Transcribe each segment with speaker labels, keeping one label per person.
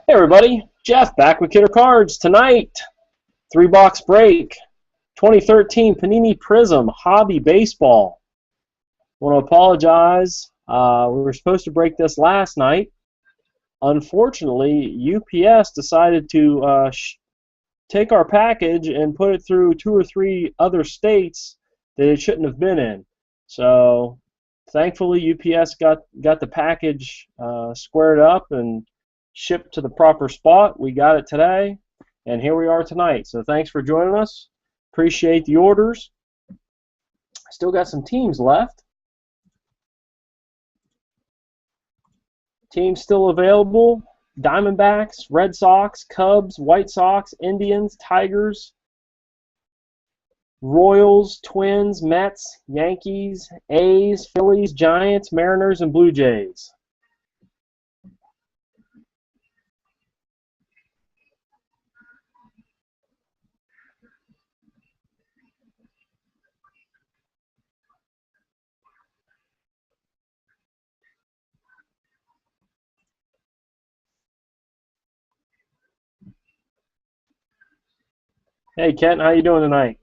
Speaker 1: Hey everybody, Jeff back with Kidder Cards tonight. 3-box break, 2013 Panini Prizm Hobby Baseball. I want to apologize. We were supposed to break this last night. Unfortunately, UPS decided to take our package and put it through 2 or 3 other states that it shouldn't have been in. So, thankfully, UPS got the package squared up and shipped to the proper spot. We got it today, and here we are tonight. So thanks for joining us. Appreciate the orders. Still got some teams left. Teams still available: Diamondbacks, Red Sox, Cubs, White Sox, Indians, Tigers, Royals, Twins, Mets, Yankees, A's, Phillies, Giants, Mariners, and Blue Jays. Hey Kent, how you doing tonight?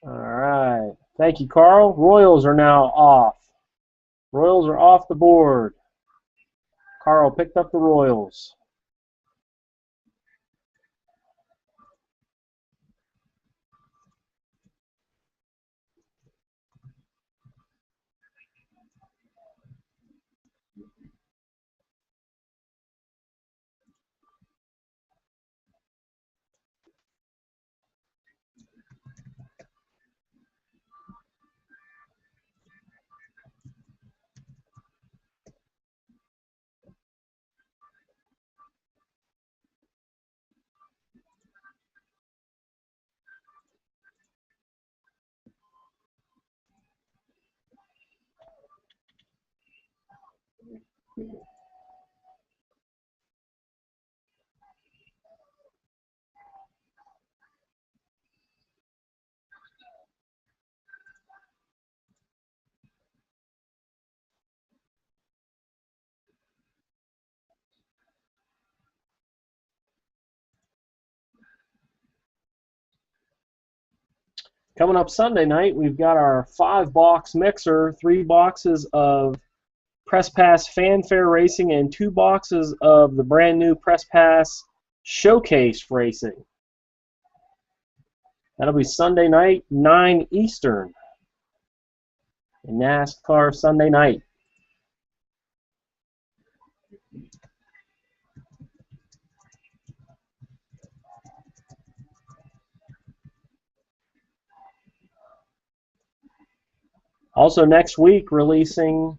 Speaker 1: All right. Thank you, Carl. Royals are now off. Royals are off the board. Carl picked up the Royals. Coming up Sunday night, we've got our 5-box mixer, 3 boxes of Press Pass Fanfare Racing, and 2 boxes of the brand new Press Pass Showcase Racing. That'll be Sunday night, 9 Eastern. NASCAR Sunday night. Also next week releasing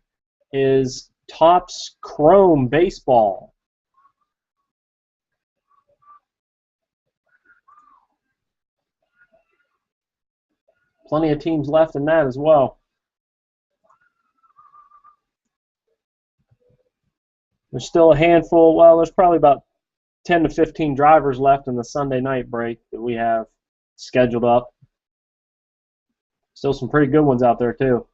Speaker 1: is Topps Chrome Baseball. Plenty of teams left in that as well. There's still a handful. Well, there's probably about 10 to 15 drivers left in the Sunday night break that we have scheduled up. Still some pretty good ones out there, too.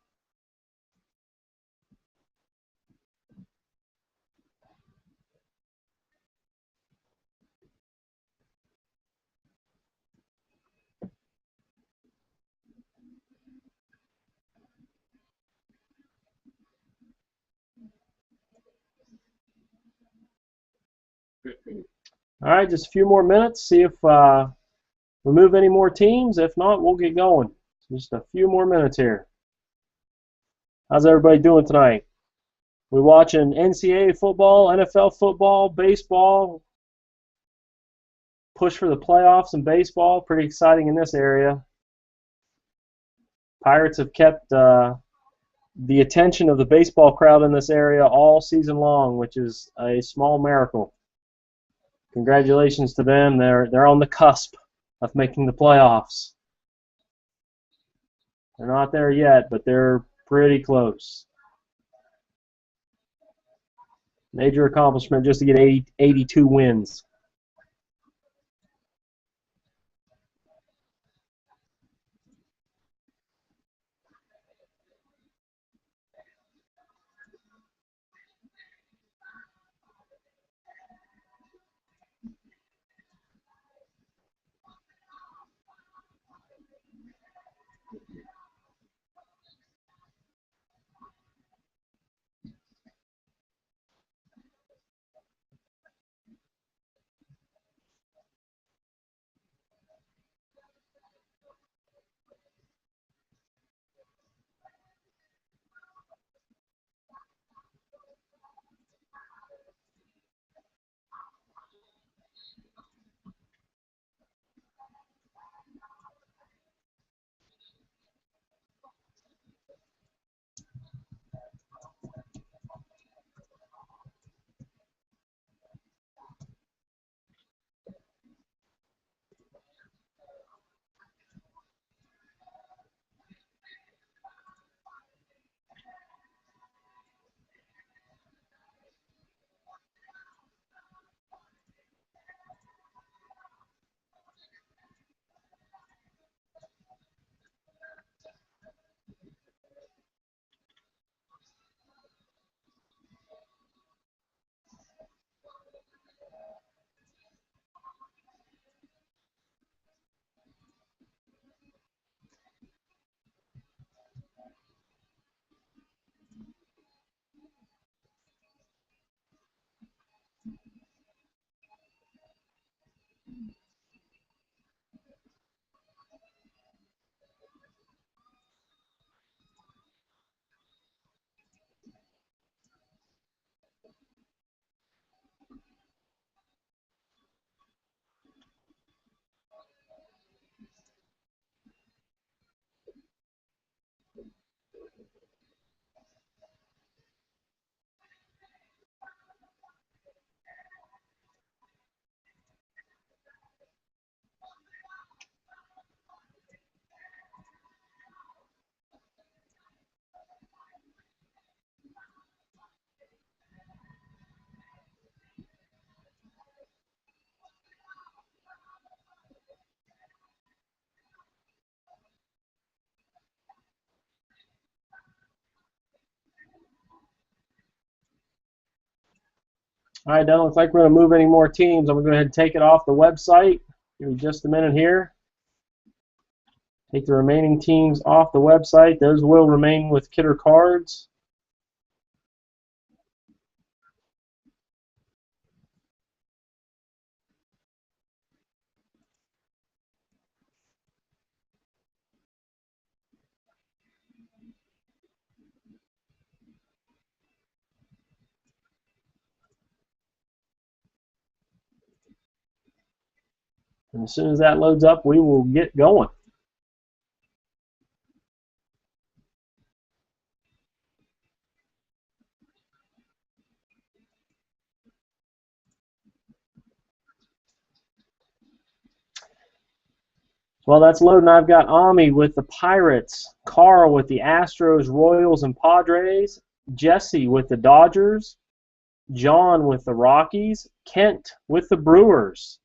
Speaker 1: All right, just a few more minutes. See if we move any more teams. If not, we'll get going. Just a few more minutes here. How's everybody doing tonight? We watching NCAA football, NFL football, baseball. Push for the playoffs in baseball. Pretty exciting in this area. Pirates have kept the attention of the baseball crowd in this area all season long, which is a small miracle. Congratulations to them. They're on the cusp of making the playoffs. They're not there yet, but they're pretty close. Major accomplishment just to get 82 wins. All right, doesn't look like we're going to move any more teams. I'm going to go ahead and take it off the website. Give me just a minute here. Take the remaining teams off the website. Those will remain with Kidder Cards. And as soon as that loads up, we will get going. Well, that's loading. I've got Ami with the Pirates, Carl with the Astros, Royals, and Padres, Jesse with the Dodgers, John with the Rockies, Kent with the Brewers,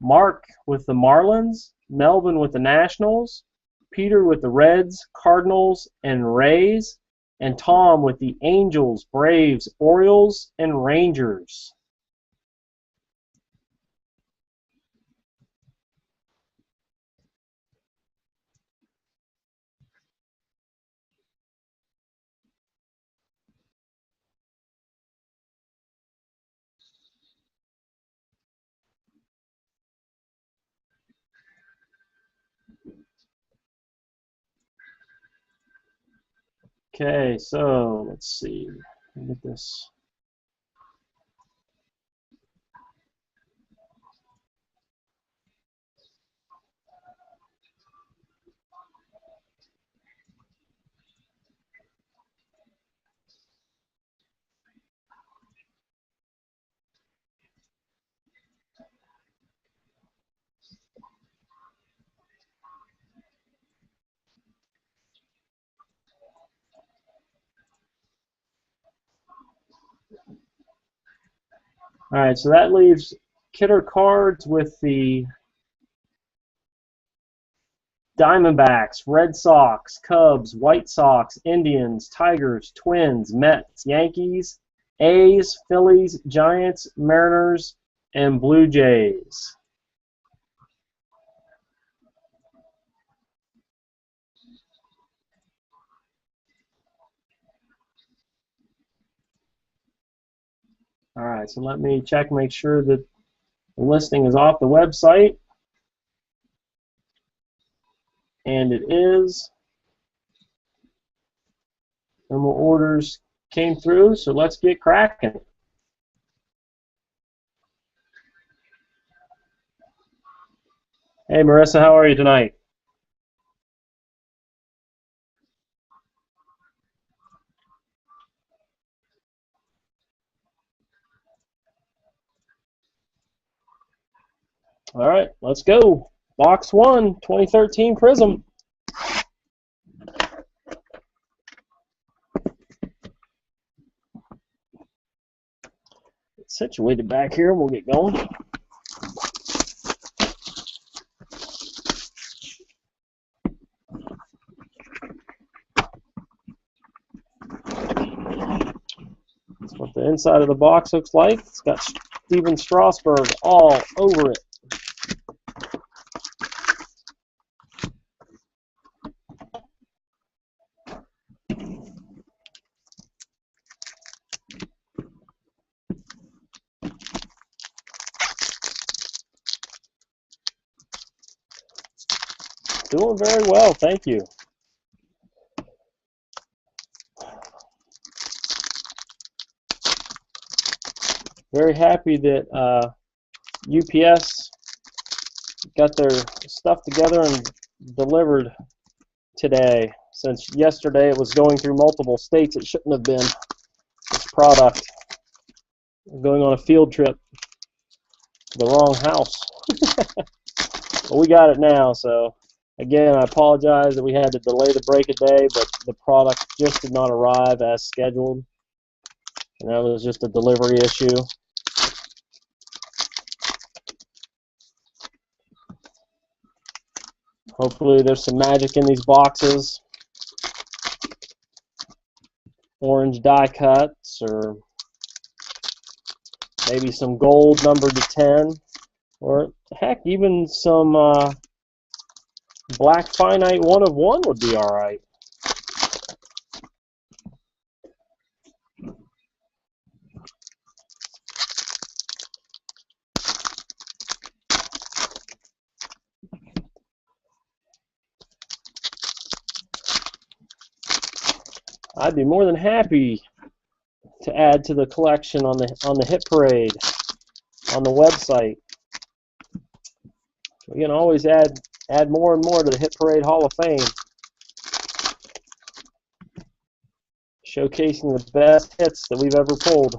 Speaker 1: Mark with the Marlins, Melvin with the Nationals, Peter with the Reds, Cardinals, and Rays, and Tom with the Angels, Braves, Orioles, and Rangers. Okay, so let's see. Let me get this. All right, so that leaves Kidder cards with the Diamondbacks, Red Sox, Cubs, White Sox, Indians, Tigers, Twins, Mets, Yankees, A's, Phillies, Giants, Mariners, and Blue Jays. All right, so let me check, make sure that the listing is off the website. And it is. No more orders came through, so let's get cracking. Hey, Marissa, how are you tonight? All right, let's go. Box 1, 2013 Prizm. It's situated back here, we'll get going. That's what the inside of the box looks like. It's got Steven Strasburg all over it. Doing very well, thank you. Very happy that UPS got their stuff together and delivered today. Since yesterday it was going through multiple states, it shouldn't have been. This product going on a field trip to the wrong house. But we got it now, so again, I apologize that we had to delay the break a day, but the product just did not arrive as scheduled, and that was just a delivery issue. Hopefully there's some magic in these boxes. Orange die cuts, or maybe some gold numbered to 10, or heck, even some black finite 1 of 1 would be all right. I'd be more than happy to add to the collection on the Hit Parade on the website. We can always add more and more to the Hit Parade Hall of Fame, showcasing the best hits that we've ever pulled.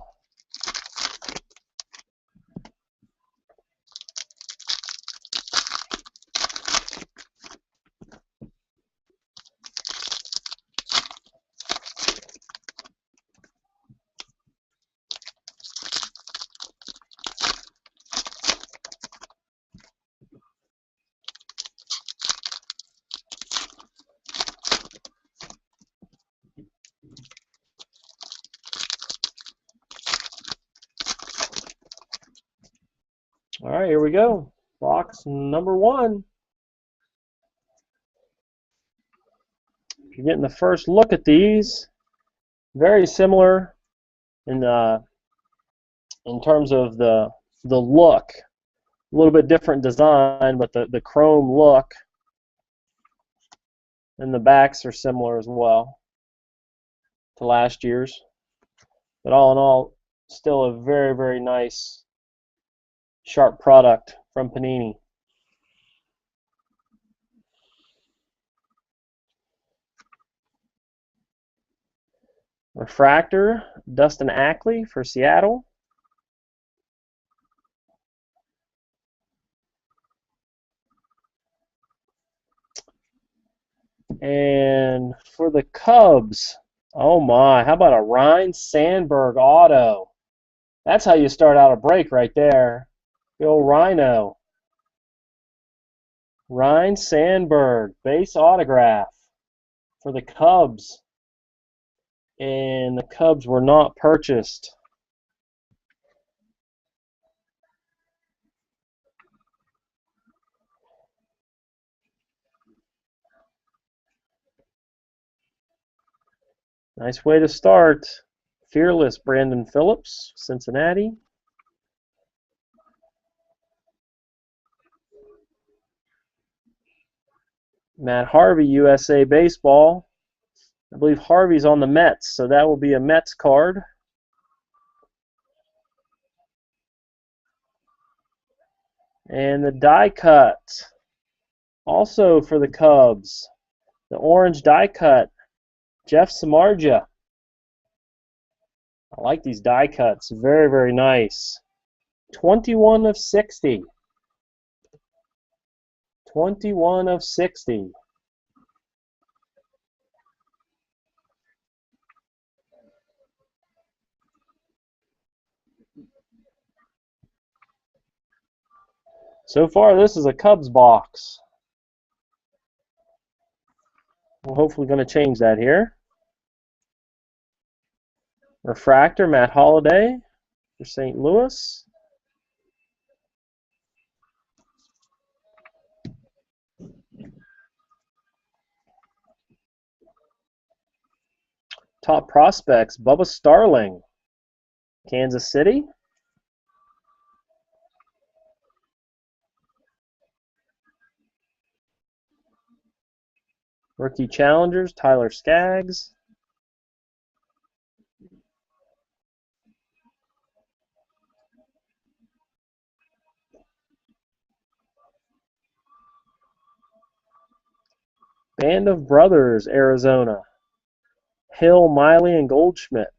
Speaker 1: All right, here we go. Box number 1. If you're getting the first look at these, very similar in terms of the look. A little bit different design, but the chrome look and the backs are similar as well. to last year's. But all in all, still a very, very nice, sharp product from Panini. Refractor, Dustin Ackley for Seattle. And for the Cubs, oh my, how about a Ryan Sandberg auto? That's how you start out a break right there. The old Rhino. Ryan Sandberg, base autograph for the Cubs. And the Cubs were not purchased. Nice way to start. Fearless, Brandon Phillips, Cincinnati. Matt Harvey, USA Baseball. I believe Harvey's on the Mets, so that will be a Mets card. And the die cut, also for the Cubs, the orange die cut, Jeff Samardzija. I like these die cuts, very, very nice. 21 of 60. 21 of 60. So far, this is a Cubs box. We're hopefully going to change that here. Refractor, Matt Holliday for St. Louis. Top prospects, Bubba Starling, Kansas City. Rookie challengers, Tyler Skaggs. Band of Brothers, Arizona. Hill, Miley, and Goldschmidt.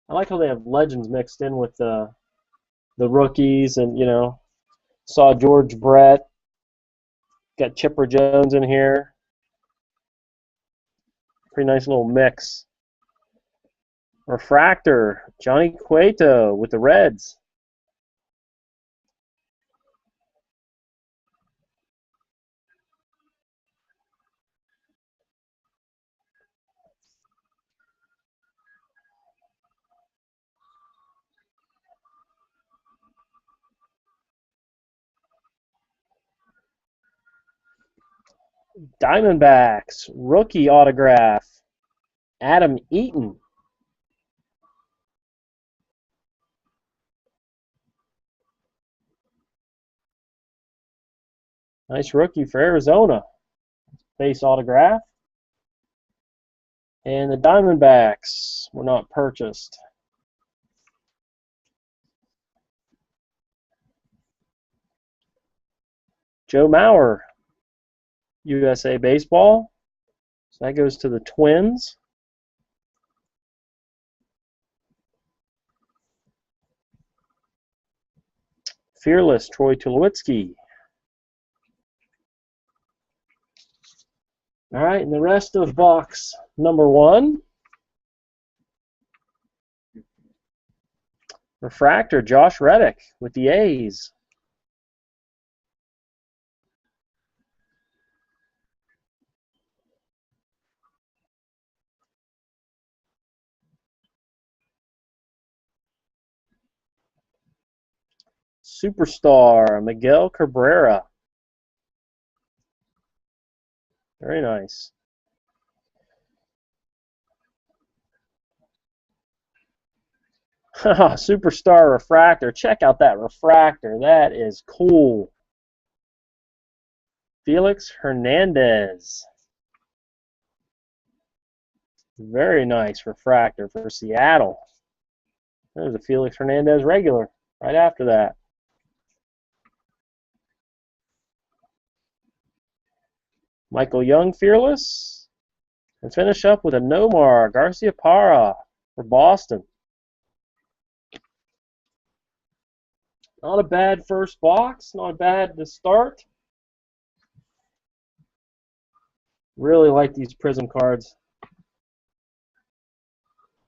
Speaker 1: I like how they have legends mixed in with the rookies, and saw George Brett. Got Chipper Jones in here. Pretty nice little mix. Refractor, Johnny Cueto with the Reds. Diamondbacks, rookie autograph, Adam Eaton. Nice rookie for Arizona. Base autograph. And the Diamondbacks were not purchased. Joe Mauer, USA Baseball. So that goes to the Twins. Fearless, Troy Tulowitzki. All right, and the rest of box number 1. Refractor, Josh Reddick with the A's. Superstar, Miguel Cabrera. Very nice. Superstar refractor. Check out that refractor. That is cool. Felix Hernandez. Very nice refractor for Seattle. There's a Felix Hernandez regular right after that. Michael Young Fearless. And finish up with a Nomar Garciaparra for Boston. Not a bad first box. Not bad to start. Really like these Prizm cards.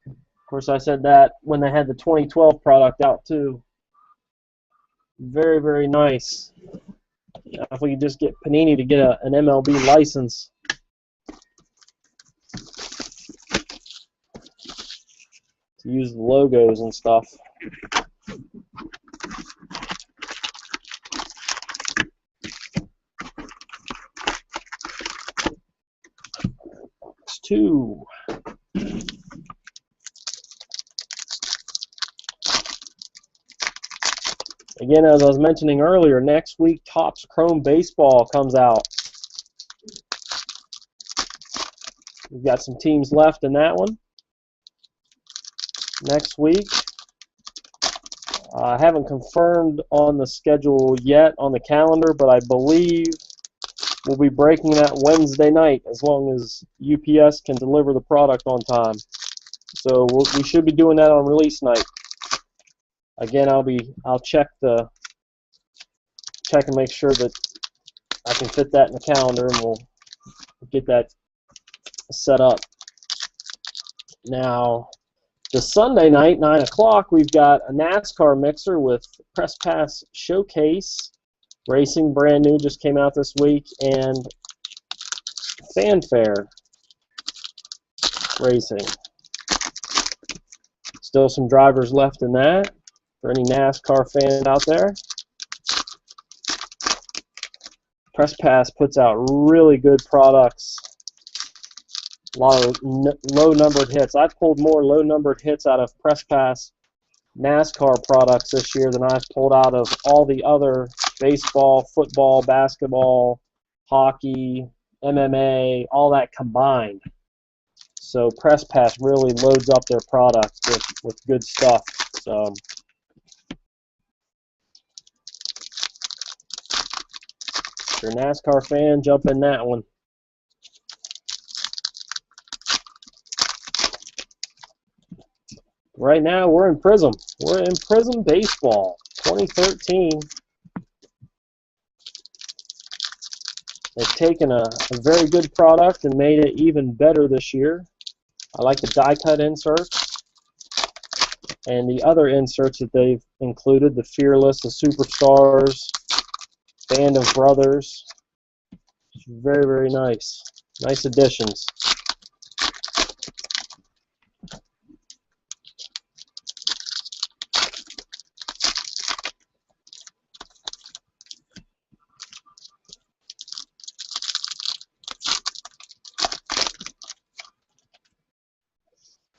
Speaker 1: Of course, I said that when they had the 2012 product out too. Very, very nice. If we could just get Panini to get an MLB license. To use the logos and stuff. Box 2. Again, as I was mentioning earlier, next week Topps Chrome Baseball comes out. We've got some teams left in that one. Next week. I haven't confirmed on the schedule yet on the calendar, but I believe we'll be breaking that Wednesday night as long as UPS can deliver the product on time. So we should be doing that on release night. Again, I'll check and make sure that I can fit that in the calendar, and we'll get that set up. Now, the Sunday night, 9 o'clock, we've got a NASCAR mixer with Press Pass Showcase Racing, brand new, just came out this week, and Fanfare Racing. Still some drivers left in that for any NASCAR fan out there. Press Pass puts out really good products. A lot of low-numbered hits. I've pulled more low-numbered hits out of Press Pass NASCAR products this year than I've pulled out of all the other baseball, football, basketball, hockey, MMA, all that combined. So Press Pass really loads up their product with good stuff. So if you're a NASCAR fan, jump in that one. Right now, we're in Prizm. We're in Prizm Baseball 2013. They've taken a very good product and made it even better this year. I like the die-cut inserts. And the other inserts that they've included, the Fearless, the Superstars, Band of Brothers. Very, very nice. Nice additions.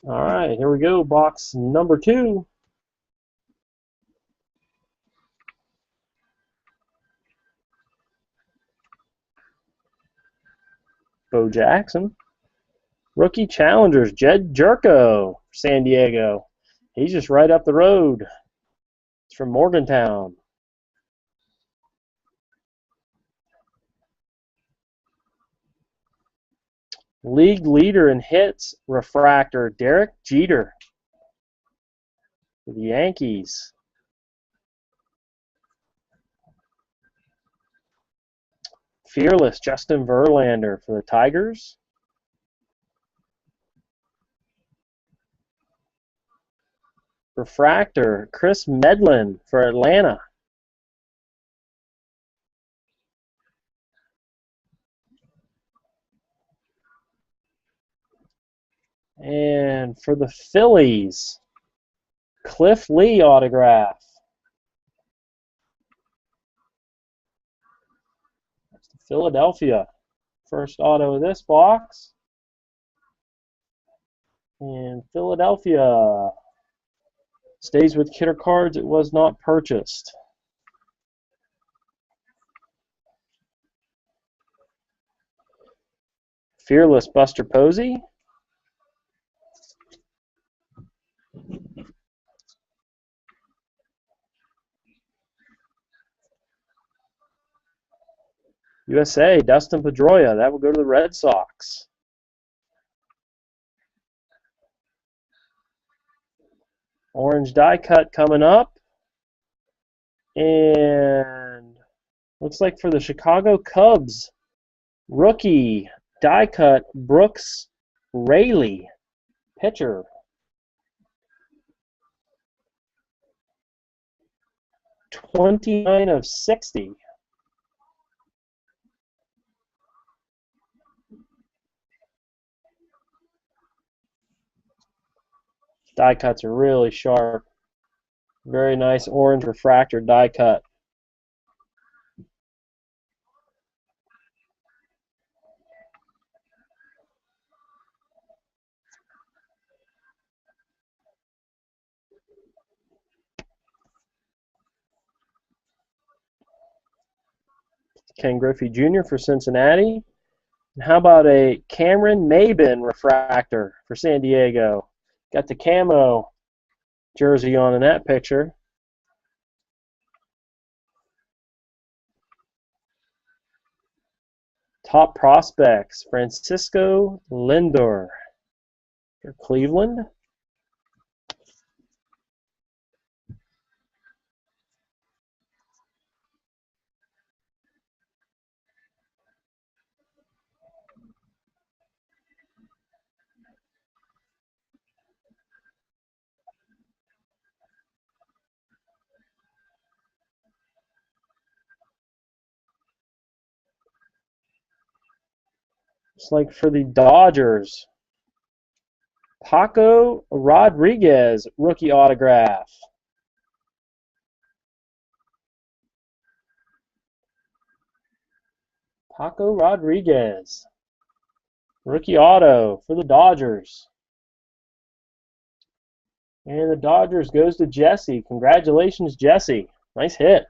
Speaker 1: All right, here we go. Box number 2. Bo Jackson. Rookie Challengers, Jed Jerko, San Diego. He's just right up the road. It's from Morgantown. League leader in hits, refractor, Derek Jeter for the Yankees. Fearless, Justin Verlander for the Tigers. Refractor, Chris Medlin for Atlanta. And for the Phillies, Cliff Lee autograph. That's the Philadelphia. First auto of this box. And Philadelphia stays with Kidder Cards. It was not purchased. Fearless Buster Posey. USA, Dustin Pedroia. That will go to the Red Sox. Orange die cut coming up. And looks like for the Chicago Cubs, rookie die cut Brooks Raley, pitcher. $29/60. Die cuts are really sharp. Very nice orange refractor die cut. Ken Griffey Jr. for Cincinnati. And how about a Cameron Maybin refractor for San Diego? Got the camo jersey on in that picture. Top prospects, Francisco Lindor for Cleveland. It's like for the Dodgers, Paco Rodriguez rookie autograph. Paco Rodriguez, rookie auto for the Dodgers. And the Dodgers goes to Jesse. Congratulations, Jesse. Nice hit.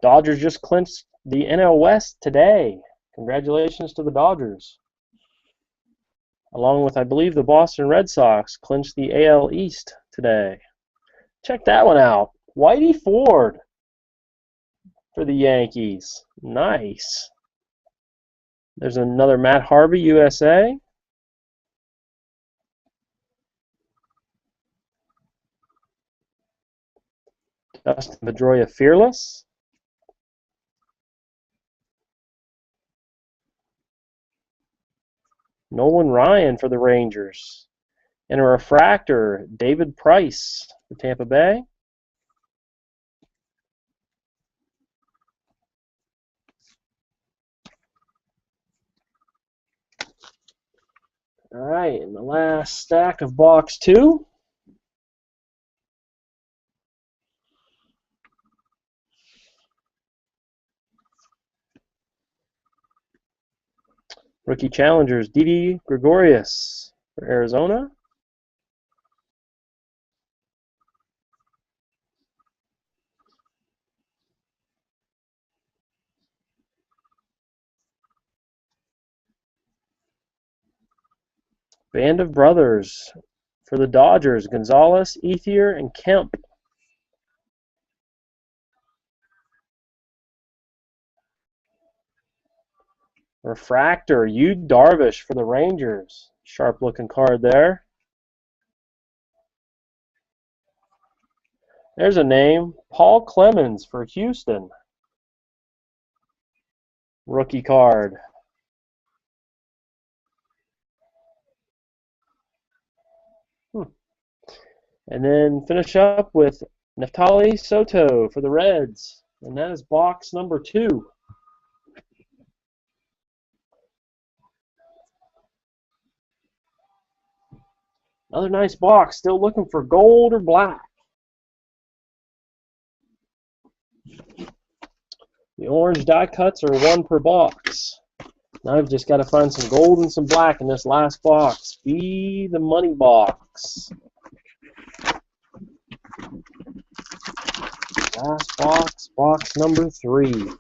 Speaker 1: Dodgers just clinched the NL West today. Congratulations to the Dodgers. Along with, I believe, the Boston Red Sox clinched the AL East today. Check that one out. Whitey Ford for the Yankees. Nice. There's another Matt Harvey, USA. Dustin Pedroia, Fearless. Nolan Ryan for the Rangers. And a refractor, David Price for Tampa Bay. All right, and the last stack of box 2. Rookie challengers, Didi Gregorius for Arizona. Band of Brothers for the Dodgers, Gonzalez, Ethier, and Kemp. Refractor, Yu Darvish for the Rangers. Sharp looking card there. There's a name, Paul Clemens for Houston. Rookie card. And then finish up with Neftali Soto for the Reds. And that is box number 2. Another nice box. Still looking for gold or black. The orange die cuts are 1 per box. Now I've just got to find some gold and some black in this last box. Be the money box. Last box, box number 3.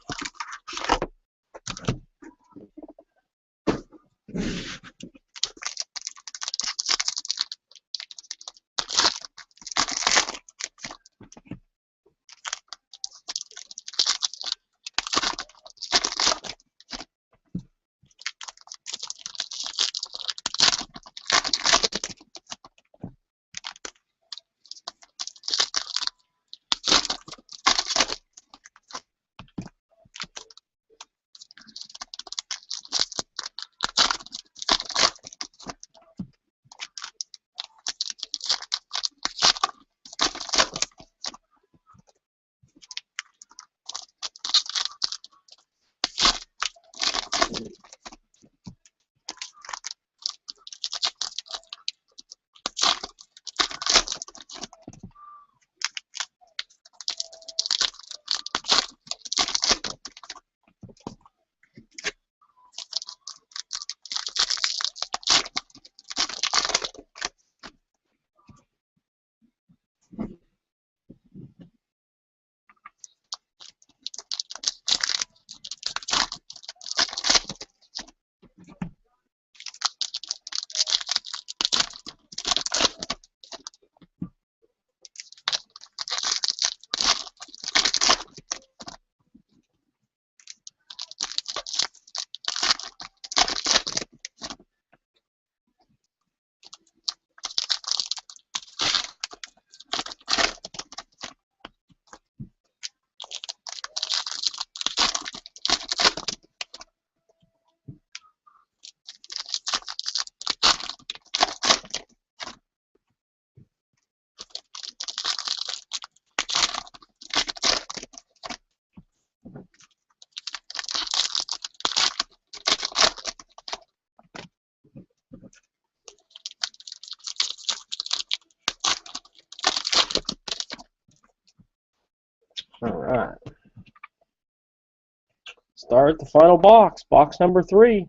Speaker 1: Start the final box. Box number 3.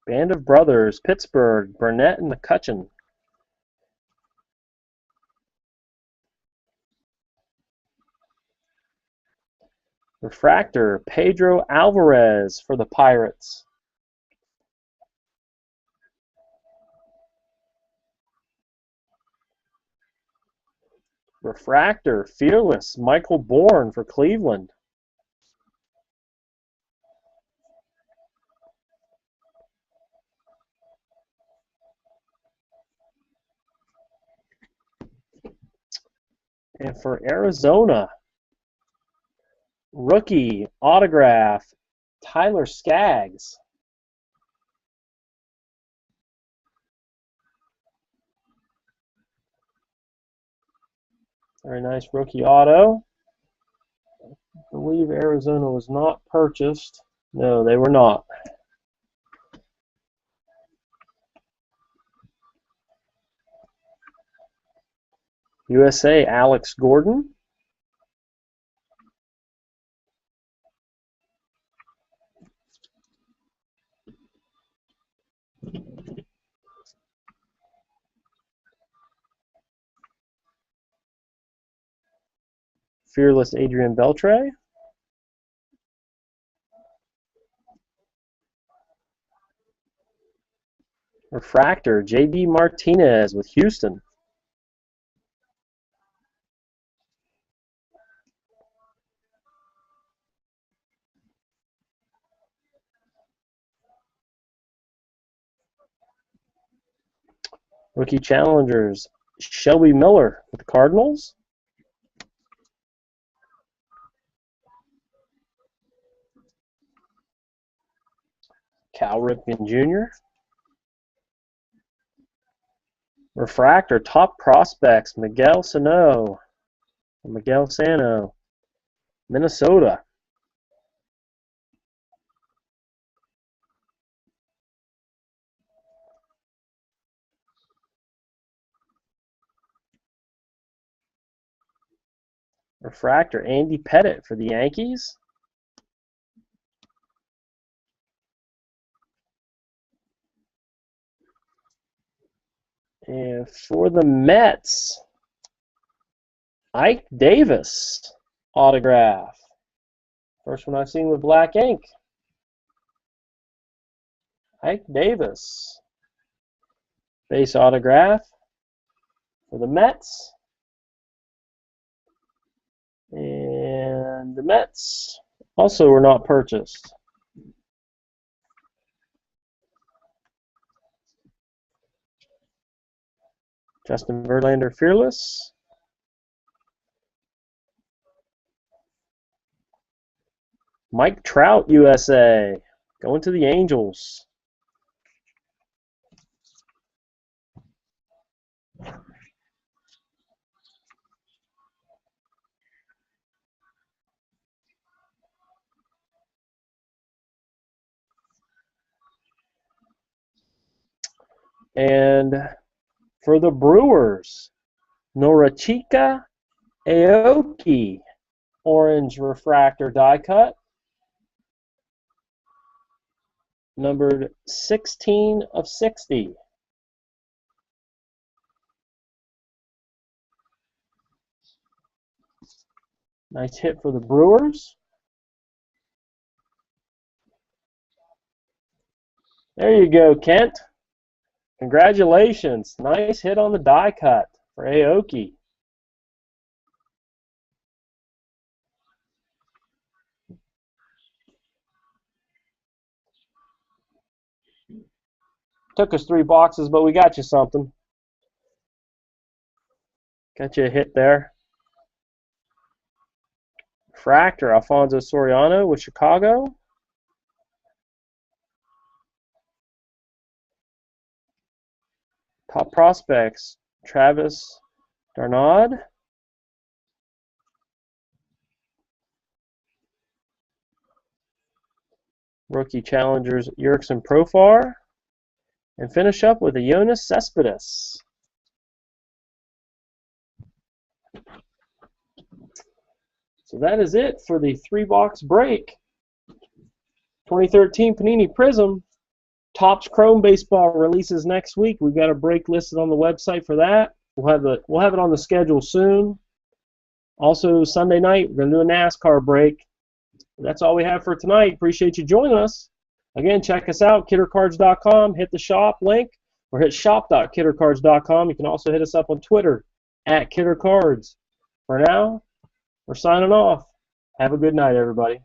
Speaker 1: Band of Brothers, Pittsburgh, Burnett and McCutcheon. Refractor, Pedro Alvarez for the Pirates. Refractor, Fearless, Michael Bourne for Cleveland. And for Arizona, rookie autograph, Tyler Skaggs. Very nice rookie auto. I believe Arizona was not purchased. No, they were not. USA, Alex Gordon. Fearless, Adrian Beltre. Refractor, J.D. Martinez with Houston. Rookie challengers, Shelby Miller with the Cardinals. Cal Ripken Jr. Refractor, top prospects, Miguel Sano, Minnesota. Refractor, Andy Pettitte for the Yankees. And for the Mets, Ike Davis autograph. First one I've seen with black ink. Ike Davis. Base autograph for the Mets. And the Mets also were not purchased. Justin Verlander, Fearless. Mike Trout, USA. Going to the Angels. And for the Brewers, Norachika Aoki, orange refractor die cut, numbered 16 of 60. Nice hit for the Brewers. There you go, Kent. Congratulations. Nice hit on the die cut for Aoki. Took us 3 boxes, but we got you something. Got you a hit there. Fractor, Alfonso Soriano with Chicago. Top prospects, Travis Darnaud. Rookie challengers, Jurickson Profar. And finish up with a Jonas Cespedes. So that is it for the 3-box break. 2013 Panini Prizm. Topps Chrome Baseball releases next week. We've got a break listed on the website for that. We'll have it on the schedule soon. Also, Sunday night, we're going to do a NASCAR break. That's all we have for tonight. Appreciate you joining us. Again, check us out, kittercards.com. Hit the shop link or hit shop.kittercards.com. You can also hit us up on Twitter @kittercards. For now, we're signing off. Have a good night, everybody.